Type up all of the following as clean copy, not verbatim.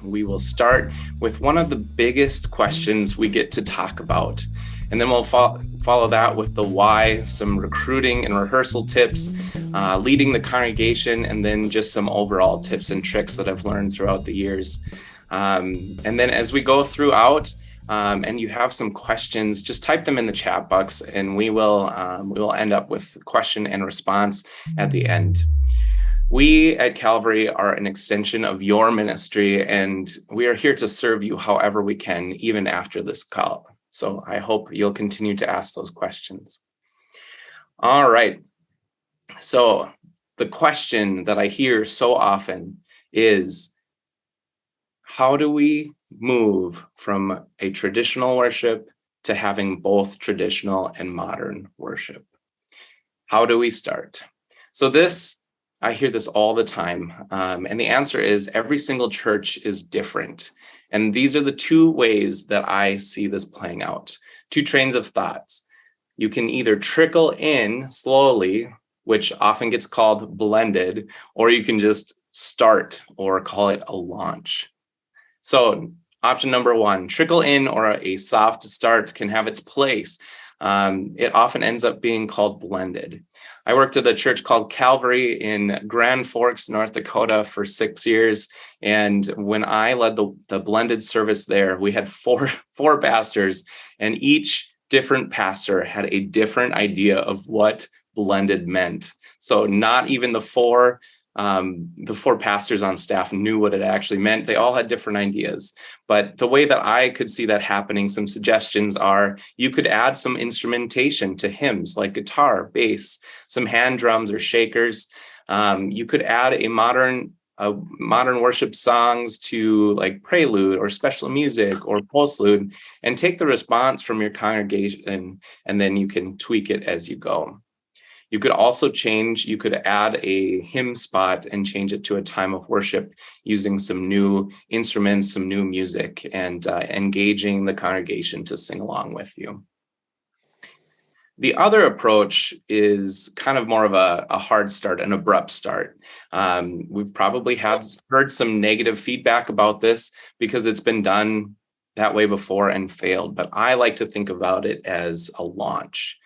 we will start with one of the biggest questions we get to talk about. And then we'll follow that with the why, some recruiting and rehearsal tips, leading the congregation, and then just some overall tips and tricks that I've learned throughout the years. And then as we go throughout, and you have some questions, just type them in the chat box, and we will end up with question and response at the end. We at Calvary are an extension of your ministry, and we are here to serve you however we can, even after this call. So I hope you'll continue to ask those questions. All right. So the question that I hear so often is, how do we move from a traditional worship to having both traditional and modern worship? How do we start? So I hear this all the time. And the answer is every single church is different. And these are the two ways that I see this playing out. Two trains of thoughts. You can either trickle in slowly, which often gets called blended, or you can just start or call it a launch. So option number one, trickle in or a soft start can have its place. It often ends up being called blended. I worked at a church called Calvary in Grand Forks, North Dakota for 6 years. And when I led the blended service there, we had four pastors, and each different pastor had a different idea of what blended meant. So not even the four pastors on staff knew what it actually meant. They all had different ideas. But the way that I could see that happening, some suggestions are you could add some instrumentation to hymns like guitar, bass, some hand drums or shakers. You could add a modern worship songs to like prelude or special music or postlude, and take the response from your congregation, and then you can tweak it as you go. You could also you could add a hymn spot and change it to a time of worship using some new instruments, some new music, and engaging the congregation to sing along with you. The other approach is kind of more of a hard start, an abrupt start. We've probably heard some negative feedback about this because it's been done that way before and failed, but I like to think about it as a launch.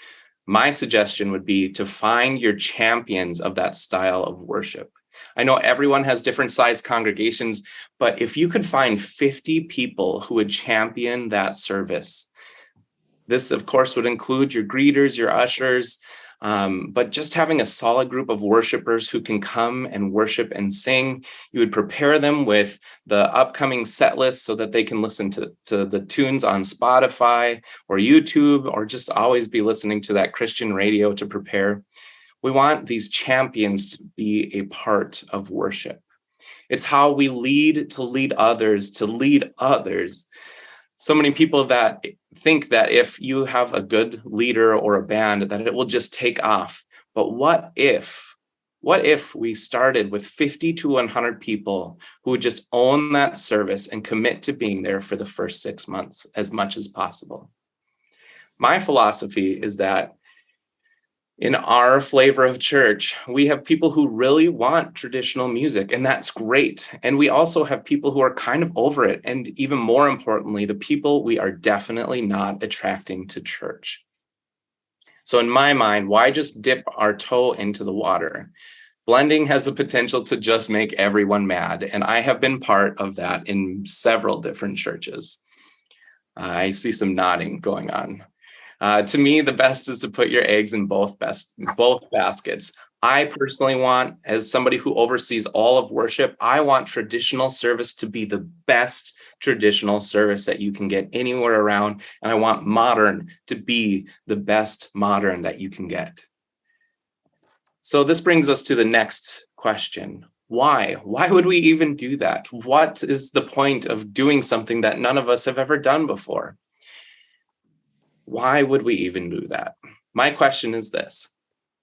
My suggestion would be to find your champions of that style of worship. I know everyone has different size congregations, but if you could find 50 people who would champion that service, this, of course, would include your greeters, your ushers, but just having a solid group of worshipers who can come and worship and sing. You would prepare them with the upcoming set list so that they can listen to the tunes on Spotify or YouTube, or just always be listening to that Christian radio to prepare. We want these champions to be a part of worship. It's how we lead to lead others, to lead others. So many people that think that if you have a good leader or a band, that it will just take off. But what if we started with 50 to 100 people who would just own that service and commit to being there for the first 6 months as much as possible? My philosophy is that in our flavor of church, we have people who really want traditional music, and that's great. And we also have people who are kind of over it. And even more importantly, the people we are definitely not attracting to church. So in my mind, why just dip our toe into the water? Blending has the potential to just make everyone mad. And I have been part of that in several different churches. I see some nodding going on. To me, the best is to put your eggs in both baskets. I personally want, as somebody who oversees all of worship, I want traditional service to be the best traditional service that you can get anywhere around. And I want modern to be the best modern that you can get. So this brings us to the next question. Why? Why would we even do that? What is the point of doing something that none of us have ever done before? Why would we even do that? My question is this,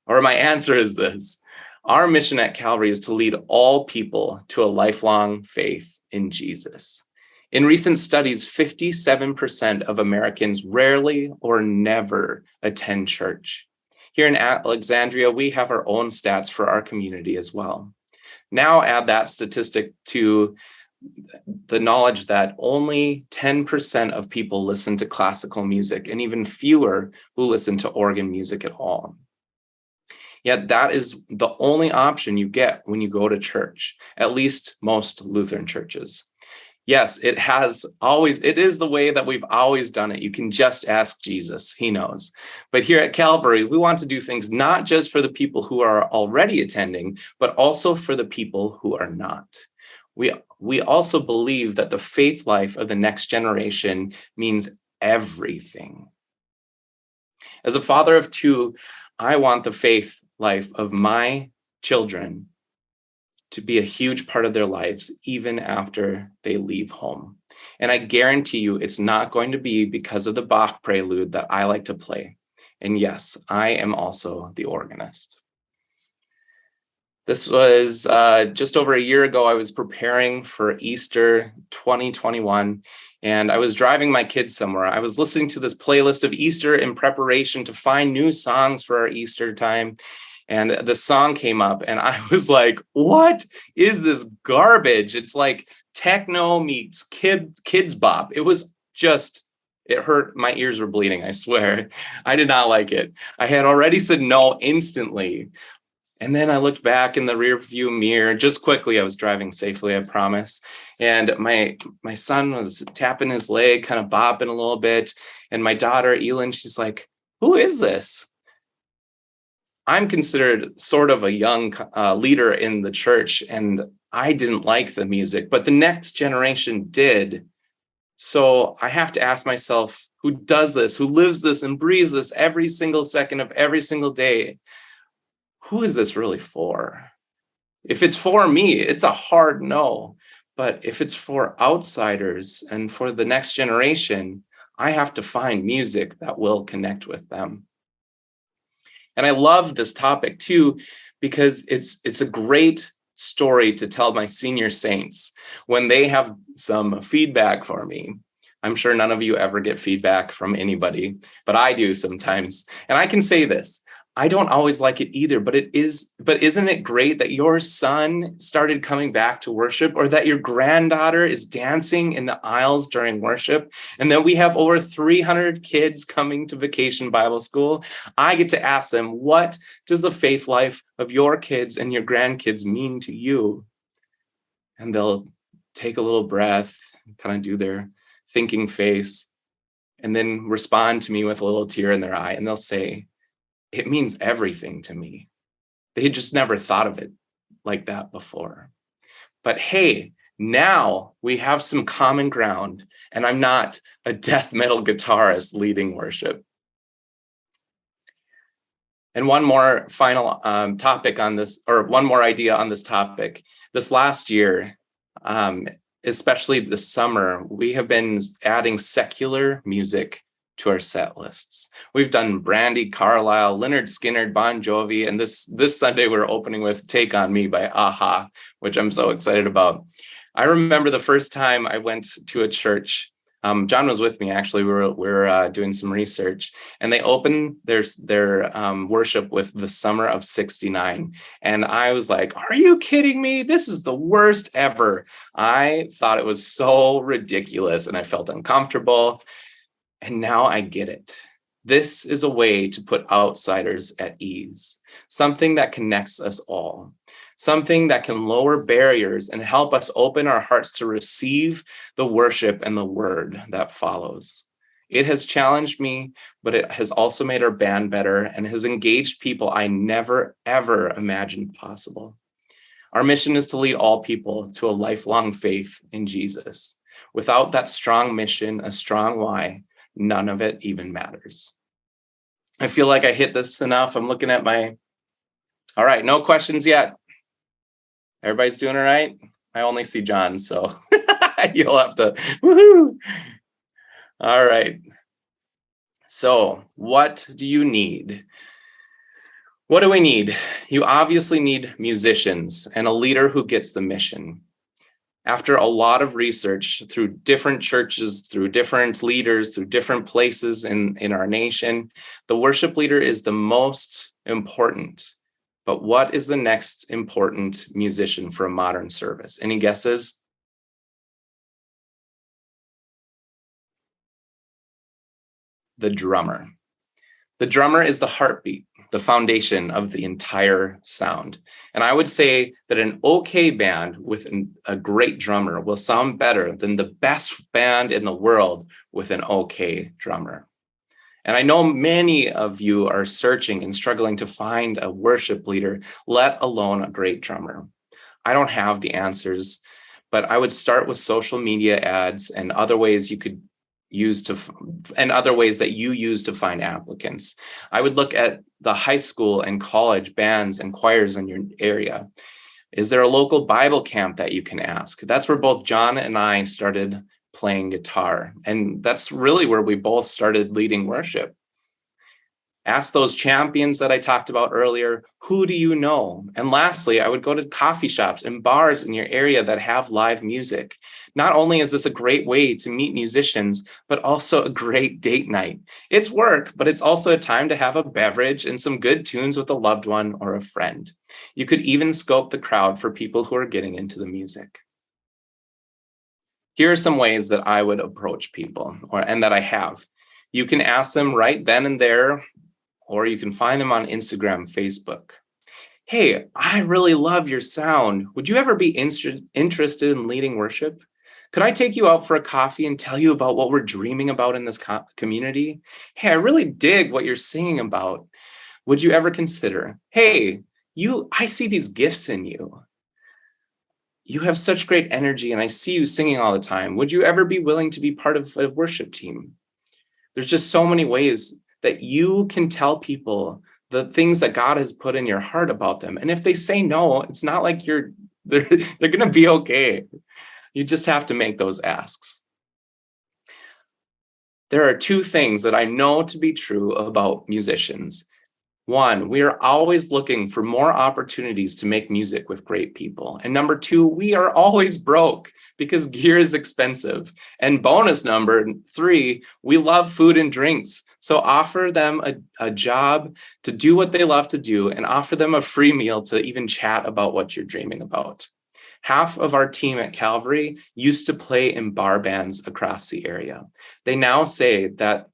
or my answer is this. Our mission at Calvary is to lead all people to a lifelong faith in Jesus. In recent studies, 57% of Americans rarely or never attend church. Here in Alexandria, we have our own stats for our community as well. Now add that statistic to the knowledge that only 10% of people listen to classical music, and even fewer who listen to organ music at all. Yet that is the only option you get when you go to church, at least most Lutheran churches. Yes, it is the way that we've always done it. You can just ask Jesus, he knows. But here at Calvary, we want to do things not just for the people who are already attending, but also for the people who are not. We also believe that the faith life of the next generation means everything. As a father of two, I want the faith life of my children to be a huge part of their lives, even after they leave home. And I guarantee you, it's not going to be because of the Bach prelude that I like to play. And yes, I am also the organist. This was just over a year ago. I was preparing for Easter 2021, and I was driving my kids somewhere. I was listening to this playlist of Easter in preparation to find new songs for our Easter time. And the song came up, and I was like, what is this garbage? It's like techno meets kids bop. It hurt. My ears were bleeding, I swear. I did not like it. I had already said no instantly. And then I looked back in the rear view mirror just quickly. I was driving safely, I promise. And my son was tapping his leg, kind of bopping a little bit. And my daughter, Elin, she's like, who is this? I'm considered sort of a young leader in the church, and I didn't like the music, but the next generation did. So I have to ask myself, who does this, who lives this and breathes this every single second of every single day? Who is this really for? If it's for me, it's a hard no. But if it's for outsiders and for the next generation, I have to find music that will connect with them. And I love this topic too, because it's a great story to tell my senior saints when they have some feedback for me. I'm sure none of you ever get feedback from anybody, but I do sometimes. And I can say this, I don't always like it either, but isn't it great that your son started coming back to worship, or that your granddaughter is dancing in the aisles during worship, and that we have over 300 kids coming to Vacation Bible School? I get to ask them, what does the faith life of your kids and your grandkids mean to you? And they'll take a little breath, kind of do their thinking face, and then respond to me with a little tear in their eye, and they'll say, it means everything to me. They had just never thought of it like that before. But hey, now we have some common ground, and I'm not a death metal guitarist leading worship. And one more final topic on this, or one more idea on this topic. This last year, especially this summer, we have been adding secular music to our set lists. We've done Brandy Carlisle, Lynyrd Skynyrd, Bon Jovi, and this Sunday we're opening with Take On Me by Aha, which I'm so excited about. I remember the first time I went to a church. John was with me, actually. We were doing some research, and they opened their worship with The Summer of '69. And I was like, are you kidding me? This is the worst ever. I thought it was so ridiculous, and I felt uncomfortable. And now I get it. This is a way to put outsiders at ease, something that connects us all, something that can lower barriers and help us open our hearts to receive the worship and the word that follows. It has challenged me, but it has also made our band better and has engaged people I never, ever imagined possible. Our mission is to lead all people to a lifelong faith in Jesus. Without that strong mission, a strong why, none of it even matters. I feel like I hit this enough. I'm looking at all right, no questions yet. Everybody's doing all right? I only see John, so you'll have to, woohoo. All right. So what do you need? What do we need? You obviously need musicians and a leader who gets the mission. After a lot of research through different churches, through different leaders, through different places in our nation, the worship leader is the most important. But what is the next important musician for a modern service? Any guesses? the drummer. The drummer is the heartbeat, the foundation of the entire sound. And I would say that an okay band with a great drummer will sound better than the best band in the world with an okay drummer. And I know many of you are searching and struggling to find a worship leader, let alone a great drummer. I don't have the answers, but I would start with social media ads and other ways you could other ways that you use to find applicants. I would look at the high school and college bands and choirs in your area. Is there a local Bible camp that you can ask? That's where both John and I started playing guitar. And that's really where we both started leading worship. Ask those champions that I talked about earlier, who do you know? And lastly, I would go to coffee shops and bars in your area that have live music. Not only is this a great way to meet musicians, but also a great date night. It's work, but it's also a time to have a beverage and some good tunes with a loved one or a friend. You could even scope the crowd for people who are getting into the music. Here are some ways that I would approach people, and that I have. You can ask them right then and there, or you can find them on Instagram, Facebook. Hey, I really love your sound. Would you ever be interested in leading worship? Could I take you out for a coffee and tell you about what we're dreaming about in this community? Hey, I really dig what you're singing about. Would you ever consider, hey, I see these gifts in you. You have such great energy and I see you singing all the time. Would you ever be willing to be part of a worship team? There's just so many ways that you can tell people the things that God has put in your heart about them. And if they say no, it's not like they're going to be okay. You just have to make those asks. There are two things that I know to be true about musicians. One, we are always looking for more opportunities to make music with great people. And number two, we are always broke because gear is expensive. And bonus number three, we love food and drinks. So offer them a job to do what they love to do and offer them a free meal to even chat about what you're dreaming about. Half of our team at Calvary used to play in bar bands across the area. They now say that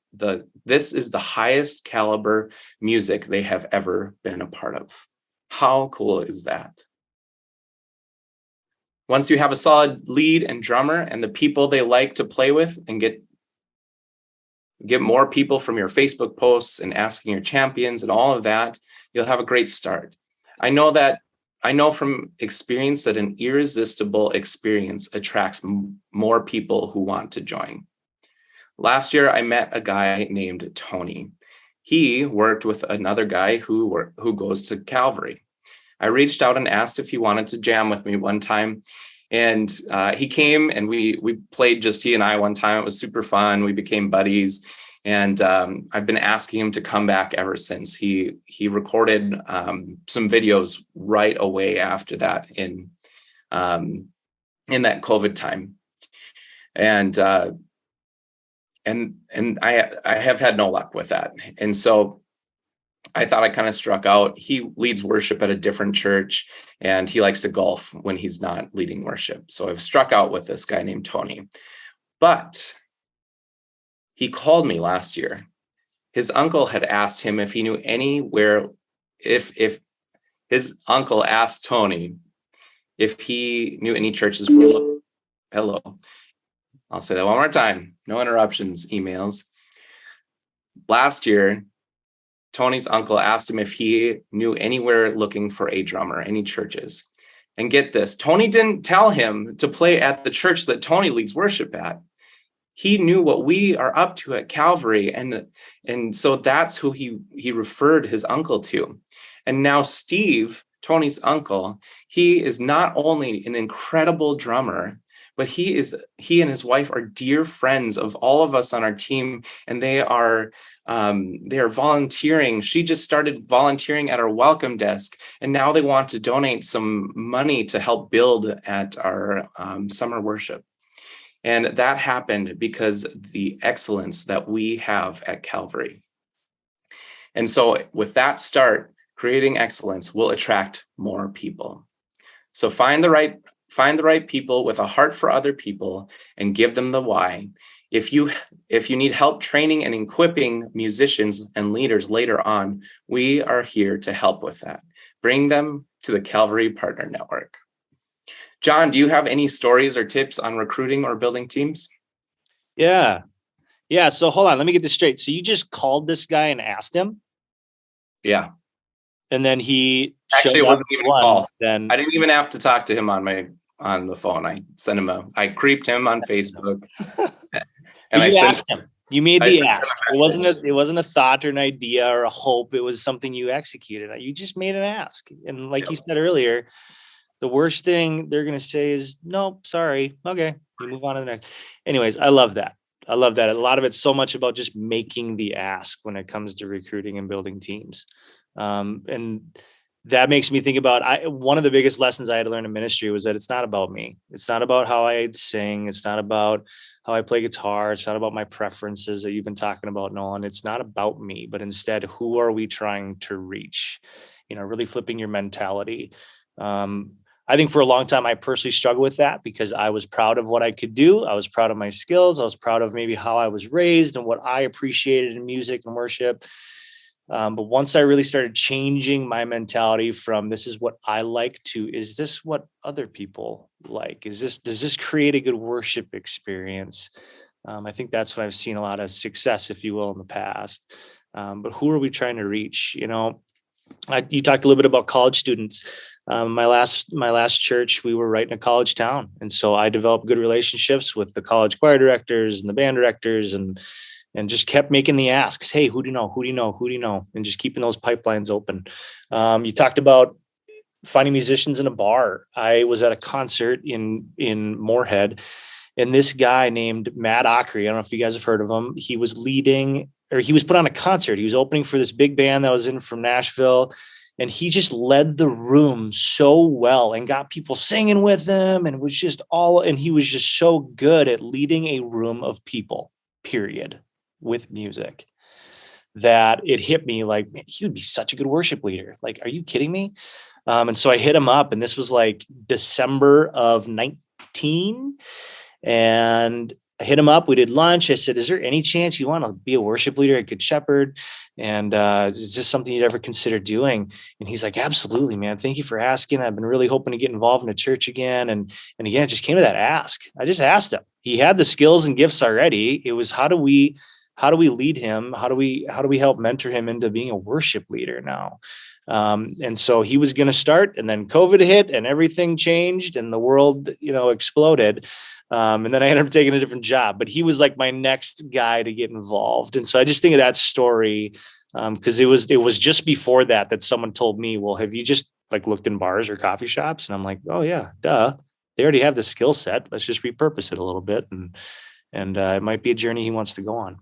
this is the highest caliber music they have ever been a part of. How cool is that? Once you have a solid lead and drummer and the people they like to play with, and get more people from your Facebook posts and asking your champions and all of that, you'll have a great start. I know from experience that an irresistible experience attracts more people who want to join. Last year, I met a guy named Tony. He worked with another guy who goes to Calvary. I reached out and asked if he wanted to jam with me one time. And he came and we played just he and I one time. It was super fun. We became buddies. And I've been asking him to come back ever since. He recorded some videos right away after that in that COVID time. And I have had no luck with that. And so I thought I kind of struck out. He leads worship at a different church and he likes to golf when he's not leading worship. So I've struck out with this guy named Tony. But he called me last year. His uncle had asked him if he knew anywhere, if his uncle asked Tony if he knew any churches. Hello. I'll say that one more time. No interruptions, emails. Last year, Tony's uncle asked him if he knew anywhere looking for a drummer, any churches. And get this, Tony didn't tell him to play at the church that Tony leads worship at. He knew what we are up to at Calvary. And so that's who he referred his uncle to. And now Steve, Tony's uncle, he is not only an incredible drummer, but he and his wife are dear friends of all of us on our team, and they are volunteering. She just started volunteering at our welcome desk, and now they want to donate some money to help build at our summer worship. And that happened because the excellence that we have at Calvary. And so with that start, creating excellence will attract more people. So find the right Find the right people with a heart for other people and give them the why. If you need help training and equipping musicians and leaders later on, we are here to help with that. Bring them to the Calvary Partner Network. John, do you have any stories or tips on recruiting or building teams? Yeah. So hold on, let me get this straight. So you just called this guy and asked him? Yeah. And then he actually, it wasn't even a call. Then I didn't even have to talk to him on the phone. I sent him I creeped him on Facebook. And I sent him. You made the ask. It wasn't a thought or an idea or a hope. It was something you executed. You just made an ask. And like you said earlier, the worst thing they're going to say is, nope, sorry. Okay. You move on to the next. Anyways, I love that. A lot of it's so much about just making the ask when it comes to recruiting and building teams. And that makes me think about one of the biggest lessons I had to learn in ministry was that it's not about me. It's not about how I sing. It's not about how I play guitar. It's not about my preferences that you've been talking about, Nolan. It's not about me, but instead, who are we trying to reach? Really flipping your mentality. I think for a long time, I personally struggled with that because I was proud of what I could do. I was proud of my skills. I was proud of maybe how I was raised and what I appreciated in music and worship. But once I really started changing my mentality from this is what I like to, is this what other people like? Does this create a good worship experience? I think that's when I've seen a lot of success, if you will, in the past. But who are we trying to reach? You talked a little bit about college students. My last church, we were right in a college town. And so I developed good relationships with the college choir directors and the band directors and just kept making the asks. Hey, who do you know? Who do you know? Who do you know? And just keeping those pipelines open. You talked about finding musicians in a bar. I was at a concert in Moorhead, and this guy named Matt Ockery, I don't know if you guys have heard of him. He was put on a concert. He was opening for this big band that was in from Nashville. And he just led the room so well and got people singing with him. And he was just so good at leading a room of people, period, with music, that it hit me like, man, he would be such a good worship leader. Like, are you kidding me? And so I hit him up, and this was like December of 19. And I hit him up. We did lunch. I said, is there any chance you want to be a worship leader at Good Shepherd? And is this something you'd ever consider doing? And he's like, absolutely, man. Thank you for asking. I've been really hoping to get involved in a church again. And again, it just came to that ask. I just asked him. He had the skills and gifts already. It was, how do we lead him? How do we help mentor him into being a worship leader now? And so he was going to start, and then COVID hit and everything changed and the world, exploded. And then I ended up taking a different job, but he was like my next guy to get involved. And so I just think of that story because it was just before that someone told me, well, have you just like looked in bars or coffee shops? And I'm like, oh yeah, duh. They already have the skill set. Let's just repurpose it a little bit. And it might be a journey he wants to go on.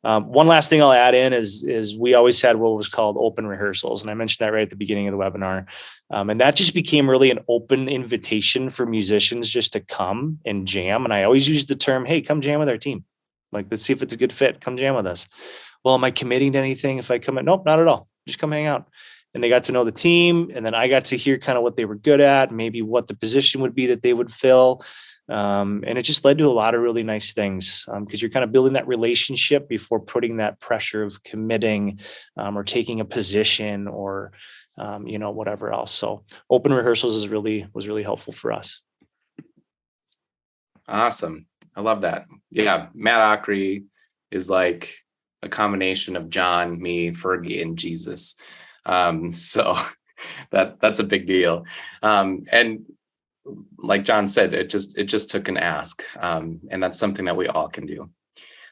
One last thing I'll add in is we always had what was called open rehearsals. And I mentioned that right at the beginning of the webinar. And that just became really an open invitation for musicians just to come and jam. And I always use the term, hey, come jam with our team. Like, let's see if it's a good fit. Come jam with us. Well, am I committing to anything if I come in? Nope, not at all. Just come hang out. And they got to know the team. And then I got to hear kind of what they were good at, maybe what the position would be that they would fill. And it just led to a lot of really nice things because you're kind of building that relationship before putting that pressure of committing or taking a position or, whatever else. So open rehearsals was really helpful for us. Awesome. I love that. Yeah. Matt Ockery is like a combination of John, me, Fergie, and Jesus. So that's a big deal. And like John said, it just took an ask. And that's something that we all can do.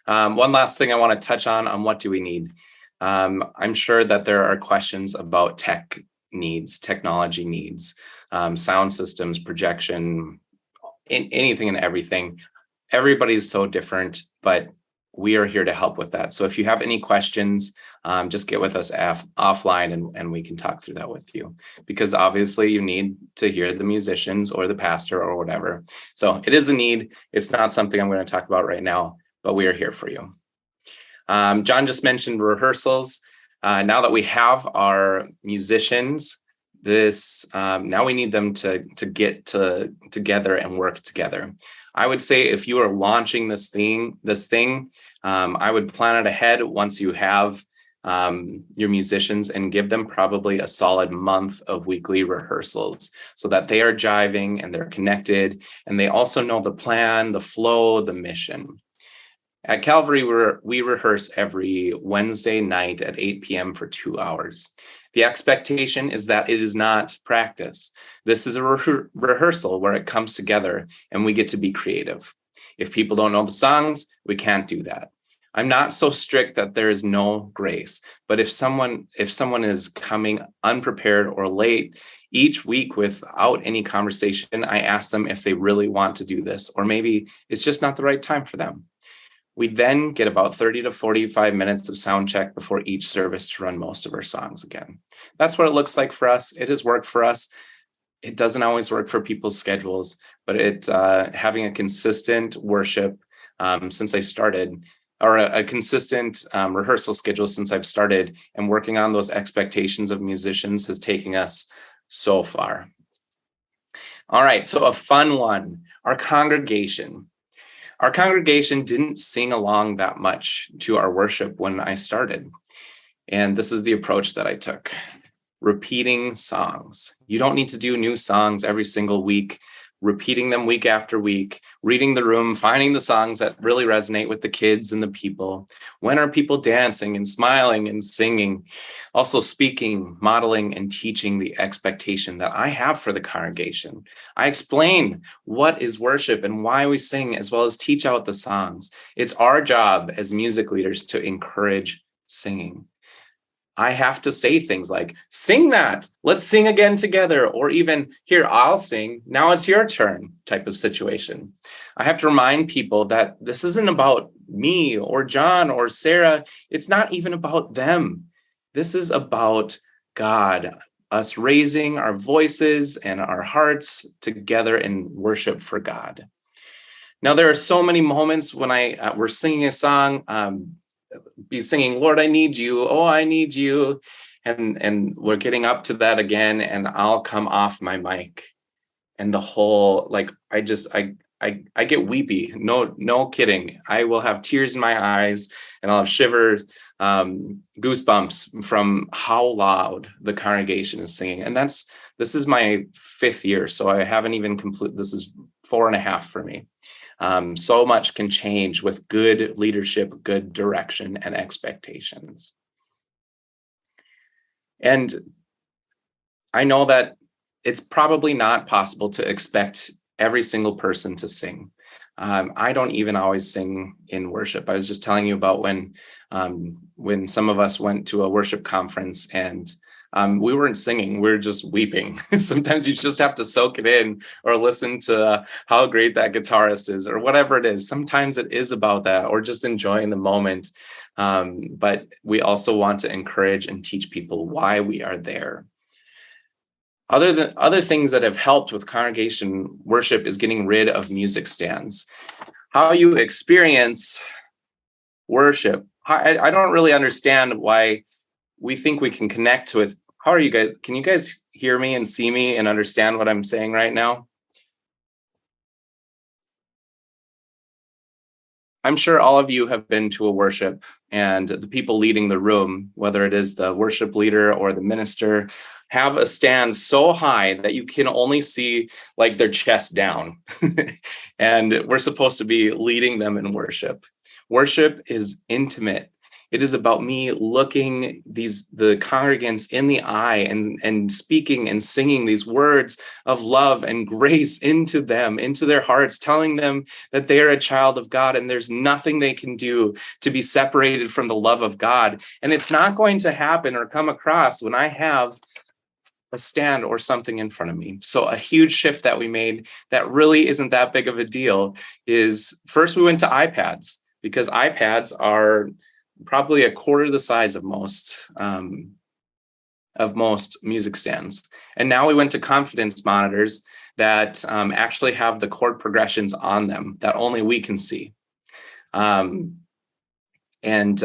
One last thing I want to touch on what do we need? I'm sure that there are questions about technology needs, sound systems, projection, anything and everything. Everybody's so different, but we are here to help with that. So if you have any questions, just get with us offline and we can talk through that with you, because obviously you need to hear the musicians or the pastor or whatever. So it is a need. It's not something I'm going to talk about right now, but we are here for you. John just mentioned rehearsals. Now that we have our musicians, now we need them to get together and work together. I would say if you are launching this thing, I would plan it ahead once you have your musicians, and give them probably a solid month of weekly rehearsals so that they are jiving and they're connected, and they also know the plan, the flow, the mission. At Calvary, we rehearse every Wednesday night at 8 p.m. for 2 hours. The expectation is that it is not practice. This is a rehearsal where it comes together and we get to be creative. If people don't know the songs, we can't do that. I'm not so strict that there is no grace, but if someone is coming unprepared or late each week without any conversation, I ask them if they really want to do this, or maybe it's just not the right time for them. We then get about 30 to 45 minutes of sound check before each service to run most of our songs again. That's what it looks like for us. It has worked for us. It doesn't always work for people's schedules, but having a consistent worship since I started, or a consistent rehearsal schedule since I've started, and working on those expectations of musicians has taken us so far. All right, so a fun one, our congregation. Our congregation didn't sing along that much to our worship when I started. And this is the approach that I took. Repeating songs. You don't need to do new songs every single week. Repeating them week after week, reading the room, finding the songs that really resonate with the kids and the people. When are people dancing and smiling and singing? Also speaking, modeling, and teaching the expectation that I have for the congregation. I explain what is worship and why we sing, as well as teach out the songs. It's our job as music leaders to encourage singing. I have to say things like, sing that, let's sing again together, or even, here, I'll sing, now it's your turn type of situation. I have to remind people that this isn't about me or John or Sarah. It's not even about them. This is about God, us raising our voices and our hearts together in worship for God. Now, there are so many moments when we're singing a song, be singing, Lord, I need you. Oh, I need you. And we're getting up to that again, and I'll come off my mic. And the whole, I get weepy. No kidding. I will have tears in my eyes, and I'll have shivers, goosebumps from how loud the congregation is singing. And this is my 5th year. So I haven't even this is 4.5 for me. So much can change with good leadership, good direction, and expectations. And I know that it's probably not possible to expect every single person to sing. I don't even always sing in worship. I was just telling you about when some of us went to a worship conference and we weren't singing, we were just weeping. Sometimes you just have to soak it in, or listen to how great that guitarist is, or whatever it is. Sometimes it is about that, or just enjoying the moment. But we also want to encourage and teach people why we are there. Other things that have helped with congregation worship is getting rid of music stands. How you experience worship. I don't really understand why we think we can connect with. How are you guys? Can you guys hear me and see me and understand what I'm saying right now? I'm sure all of you have been to a worship, and the people leading the room, whether it is the worship leader or the minister, have a stand so high that you can only see their chest down. And we're supposed to be leading them in worship. Worship is intimate. It is about me looking the congregants in the eye and speaking and singing these words of love and grace into them, into their hearts, telling them that they are a child of God and there's nothing they can do to be separated from the love of God. And it's not going to happen or come across when I have a stand or something in front of me. So a huge shift that we made that really isn't that big of a deal is, first we went to iPads, because iPads are probably a quarter the size of most music stands. And now we went to confidence monitors that actually have the chord progressions on them that only we can see. I'll get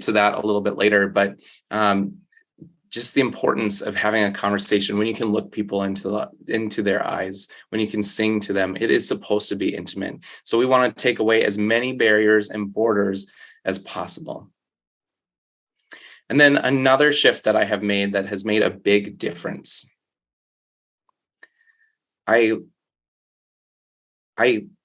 to that a little bit later, but just the importance of having a conversation when you can look people into their eyes, when you can sing to them. It is supposed to be intimate. So we want to take away as many barriers and borders as possible. And then another shift that I have made that has made a big difference. I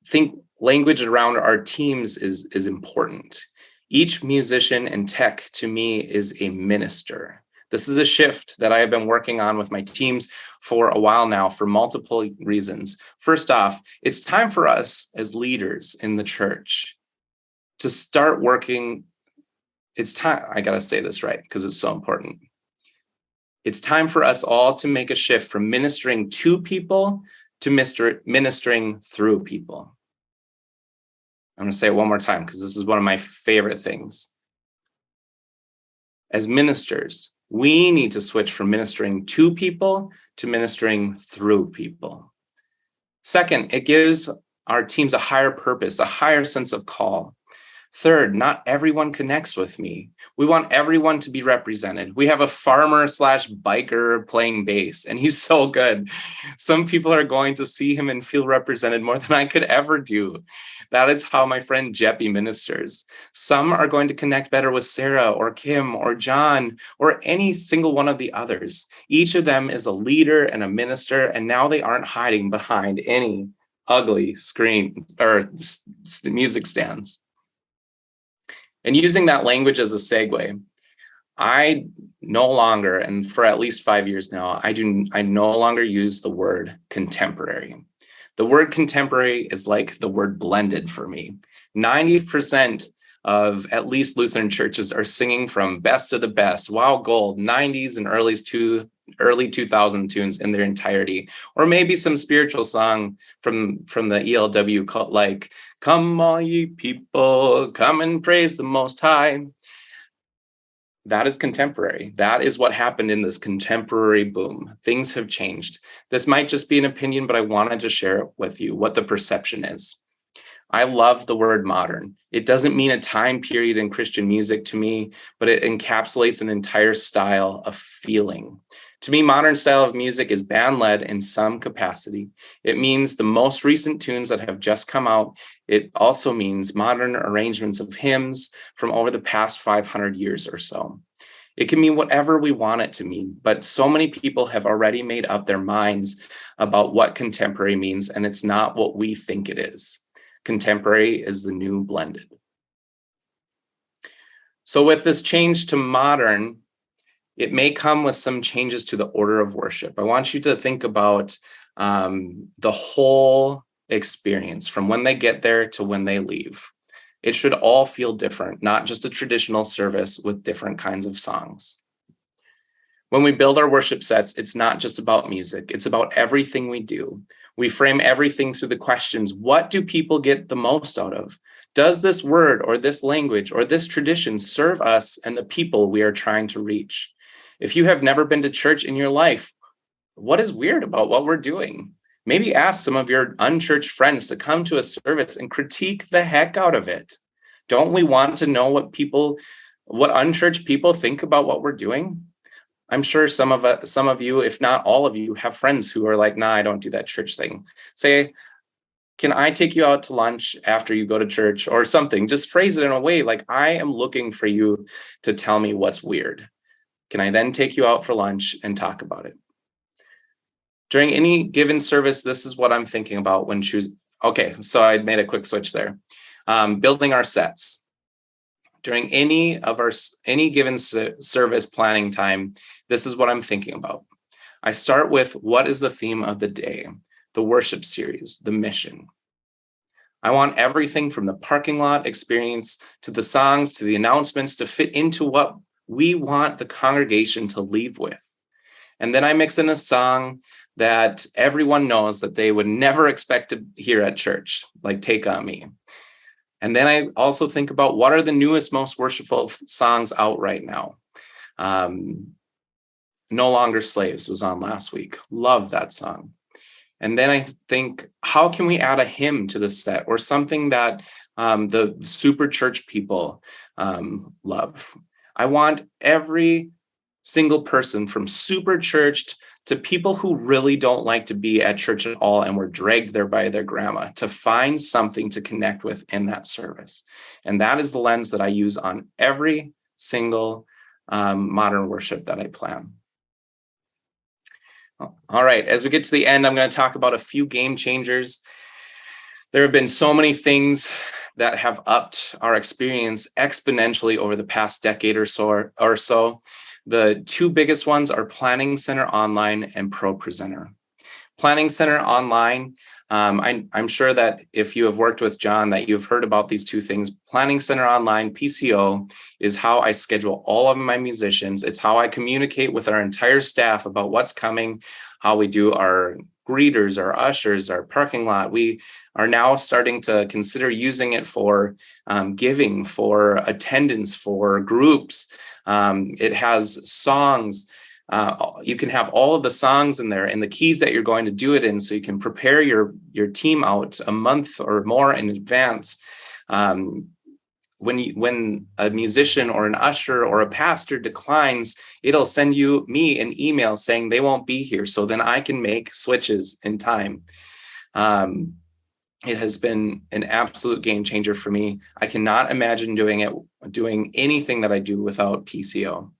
think language around our teams is important. Each musician and tech to me is a minister. This is a shift that I have been working on with my teams for a while now for multiple reasons. First off, it's time for us as leaders in the church to start working. It's time, I gotta say this right because it's so important. It's time for us all to make a shift from ministering to people to ministering through people. I'm going to say it one more time because this is one of my favorite things. As ministers, we need to switch from ministering to people to ministering through people. Second, it gives our teams a higher purpose, a higher sense of call. Third, not everyone connects with me. We want everyone to be represented. We have a farmer/biker playing bass, and he's so good. Some people are going to see him and feel represented more than I could ever do. That is how my friend Jeppy ministers. Some are going to connect better with Sarah or Kim or John or any single one of the others. Each of them is a leader and a minister, and now they aren't hiding behind any ugly screen or music stands. And using that language as a segue, I no longer, and for at least 5 years now, I no longer use the word contemporary. The word contemporary is like the word blended for me. 90% of at least Lutheran churches are singing from best of the best, wow, gold, 90s and early 2000 tunes in their entirety, or maybe some spiritual song from the ELW called like, come all ye people, come and praise the Most High. That is contemporary. That is what happened in this contemporary boom. Things have changed. This might just be an opinion, but I wanted to share it with you what the perception is. I love the word modern. It doesn't mean a time period in Christian music to me, but it encapsulates an entire style of feeling. To me, modern style of music is band-led in some capacity. It means the most recent tunes that have just come out. It also means modern arrangements of hymns from over the past 500 years or so. It can mean whatever we want it to mean, but so many people have already made up their minds about what contemporary means, and it's not what we think it is. Contemporary is the new blended. So with this change to modern, it may come with some changes to the order of worship. I want you to think about the whole experience from when they get there to when they leave. It should all feel different, not just a traditional service with different kinds of songs. When we build our worship sets, it's not just about music. It's about everything we do. We frame everything through the questions, what do people get the most out of? Does this word or this language or this tradition serve us and the people we are trying to reach? If you have never been to church in your life, what is weird about what we're doing? Maybe ask some of your unchurched friends to come to a service and critique the heck out of it. Don't we want to know what unchurched people think about what we're doing? I'm sure some of you, if not all of you, have friends who are like, nah, I don't do that church thing. Say, can I take you out to lunch after you go to church or something? Just phrase it in a way like, I am looking for you to tell me what's weird. Can I then take you out for lunch and talk about it? During any given service, this is what I'm thinking about when choosing. Okay, so I made a quick switch there. Building our sets. During any given service planning time, this is what I'm thinking about. I start with what is the theme of the day, the worship series, the mission. I want everything from the parking lot experience to the songs to the announcements to fit into what we want the congregation to leave with. And then I mix in a song that everyone knows that they would never expect to hear at church, like Take On Me. And then I also think about what are the newest, most worshipful songs out right now. No Longer Slaves was on last week. Love that song. And then I think, how can we add a hymn to the set or something that the super church people love? I want every single person, from super churched to people who really don't like to be at church at all and were dragged there by their grandma, to find something to connect with in that service. And that is the lens that I use on every single modern worship that I plan. All right, as we get to the end, I'm going to talk about a few game changers. There have been so many things that have upped our experience exponentially over the past decade or so. The two biggest ones are Planning Center Online and ProPresenter. Planning Center Online, I'm sure that if you have worked with John, that you've heard about these two things. Planning Center Online, PCO, is how I schedule all of my musicians. It's how I communicate with our entire staff about what's coming, how we do our greeters, our ushers, our parking lot. We are now starting to consider using it for giving, for attendance, for groups. It has songs. You can have all of the songs in there and the keys that you're going to do it in, so you can prepare your team out a month or more in advance. When a musician or an usher or a pastor declines, it'll send me an email saying they won't be here, so then I can make switches in time. It has been an absolute game changer for me. I cannot imagine doing anything that I do without PCO.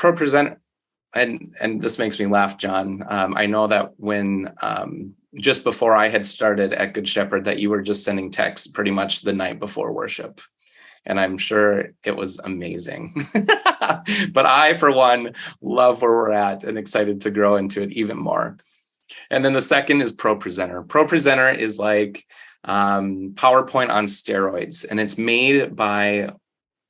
ProPresenter, and this makes me laugh, John. I know that when just before I had started at Good Shepherd, that you were just sending texts pretty much the night before worship, and I'm sure it was amazing. But I, for one, love where we're at and excited to grow into it even more. And then the second is ProPresenter. ProPresenter is like PowerPoint on steroids, and it's made by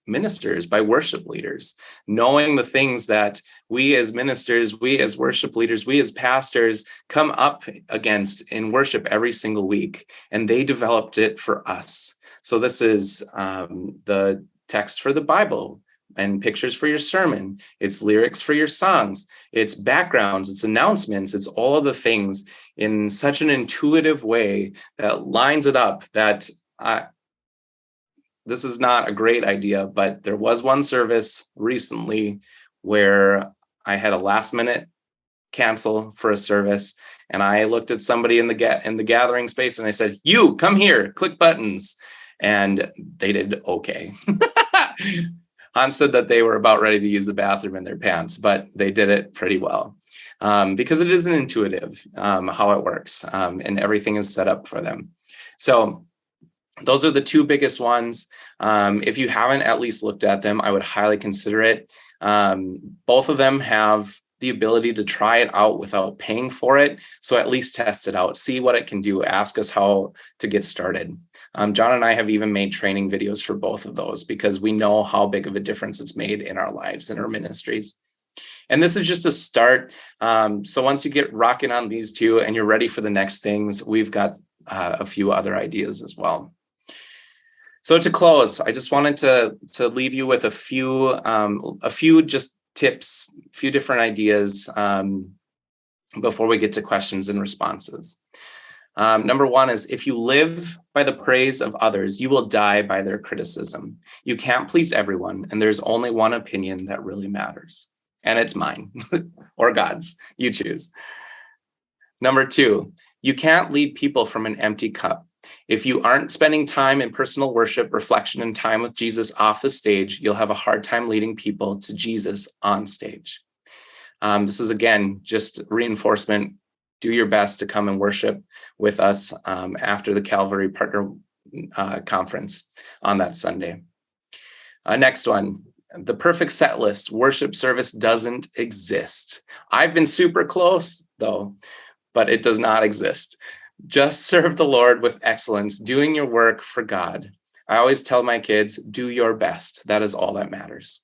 ministers, by worship leaders, knowing the things that we as ministers, we as worship leaders, we as pastors come up against in worship every single week. And they developed it for us. So this is the text for the Bible and pictures for your sermon. It's lyrics for your songs. It's backgrounds, it's announcements, it's all of the things in such an intuitive way that lines it up that this is not a great idea, but there was one service recently where I had a last minute cancel for a service, and I looked at somebody in the gathering space and I said, "You come here, click buttons," and they did okay. Hans said that they were about ready to use the bathroom in their pants, but they did it pretty well because it isn't intuitive how it works, and everything is set up for them. So those are the two biggest ones. If you haven't at least looked at them, I would highly consider it. Both of them have the ability to try it out without paying for it. So at least test it out, see what it can do, ask us how to get started. John and I have even made training videos for both of those because we know how big of a difference it's made in our lives and our ministries. And this is just a start. So once you get rocking on these two and you're ready for the next things, we've got a few other ideas as well. So to close, I just wanted to leave you with a few just tips, a few different ideas before we get to questions and responses. Number one is, if you live by the praise of others, you will die by their criticism. You can't please everyone, and there's only one opinion that really matters, and it's mine or God's. You choose. Number two, you can't lead people from an empty cup. If you aren't spending time in personal worship, reflection, and time with Jesus off the stage, you'll have a hard time leading people to Jesus on stage. This is, again, just reinforcement. Do your best to come and worship with us after the Calvary Partner Conference on that Sunday. Next one, the perfect set list. Worship service doesn't exist. I've been super close, though, but it does not exist. Just serve the Lord with excellence, doing your work for God. I always tell my kids, do your best. That is all that matters.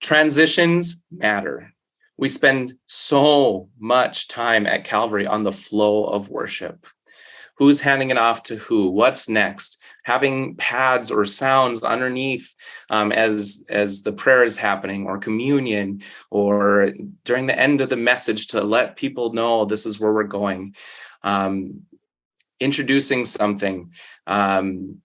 Transitions matter. We spend so much time at Calvary on the flow of worship. Who's handing it off to who? What's next? Having pads or sounds underneath as the prayer is happening, or communion, or during the end of the message to let people know this is where we're going. Introducing something. All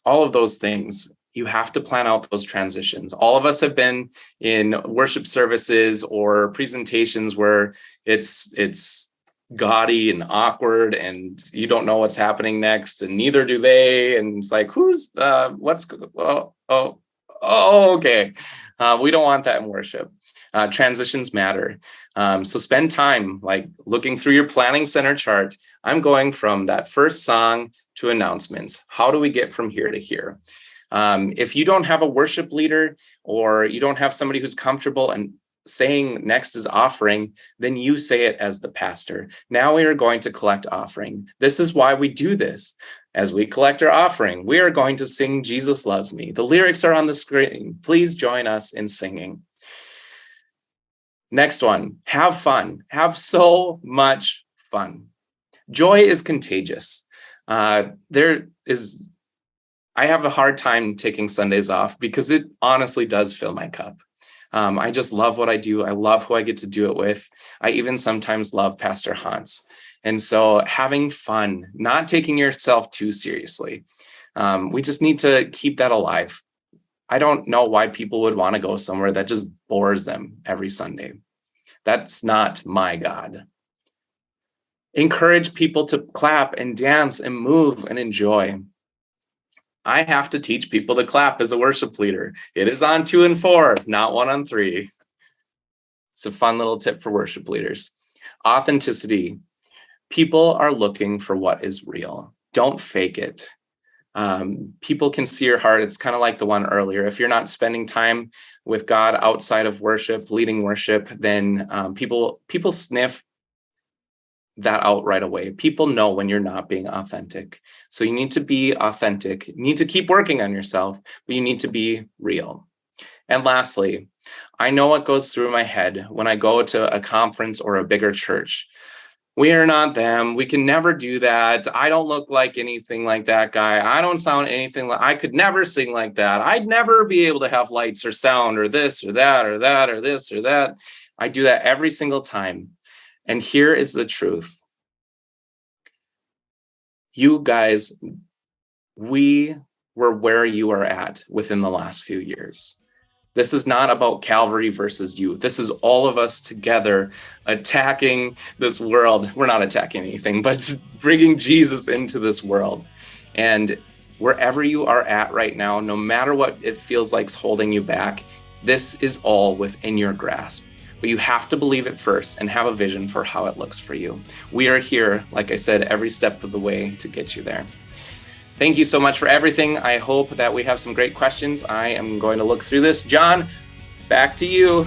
of those things. you have to plan out those transitions. All of us have been in worship services or presentations where it's gaudy and awkward and you don't know what's happening next, and neither do they. And it's like, okay. We don't want that in worship. Transitions matter. So spend time like looking through your planning center chart. I'm going from that first song to announcements. How do we get from here to here? If you don't have a worship leader or you don't have somebody who's comfortable and saying next is offering, then you say it as the pastor. Now we are going to collect offering. This is why we do this. As we collect our offering, we are going to sing Jesus Loves Me. The lyrics are on the screen. Please join us in singing. Next one, have fun. Have so much fun. Joy is contagious. I have a hard time taking Sundays off because it honestly does fill my cup. I just love what I do. I love who I get to do it with. I even sometimes love Pastor Hans. And so having fun, not taking yourself too seriously. We just need to keep that alive. I don't know why people would want to go somewhere that just bores them every Sunday. That's not my God. Encourage people to clap and dance and move and enjoy. I have to teach people to clap as a worship leader. It is on 2 and 4, not 1 on 3. It's a fun little tip for worship leaders. Authenticity. People are looking for what is real. Don't fake it. People can see your heart. It's kind of like the one earlier. If you're not spending time with God outside of worship, leading worship, then people sniff that out right away. People know when you're not being authentic. So you need to be authentic. You need to keep working on yourself, but you need to be real. And lastly, I know what goes through my head when I go to a conference or a bigger church. We are not them. We can never do that. I don't look like anything like that guy. I don't sound anything like, I could never sing like that. I'd never be able to have lights or sound or this or that or that or this or that. I do that every single time. And here is the truth. You guys, we were where you are at within the last few years. This is not about Calvary versus you. This is all of us together attacking this world. We're not attacking anything, but bringing Jesus into this world. And wherever you are at right now, no matter what it feels like is holding you back, this is all within your grasp. But you have to believe it first and have a vision for how it looks for you. We are here, like I said, every step of the way to get you there. Thank you so much for everything. I hope that we have some great questions. I am going to look through this. John, back to you.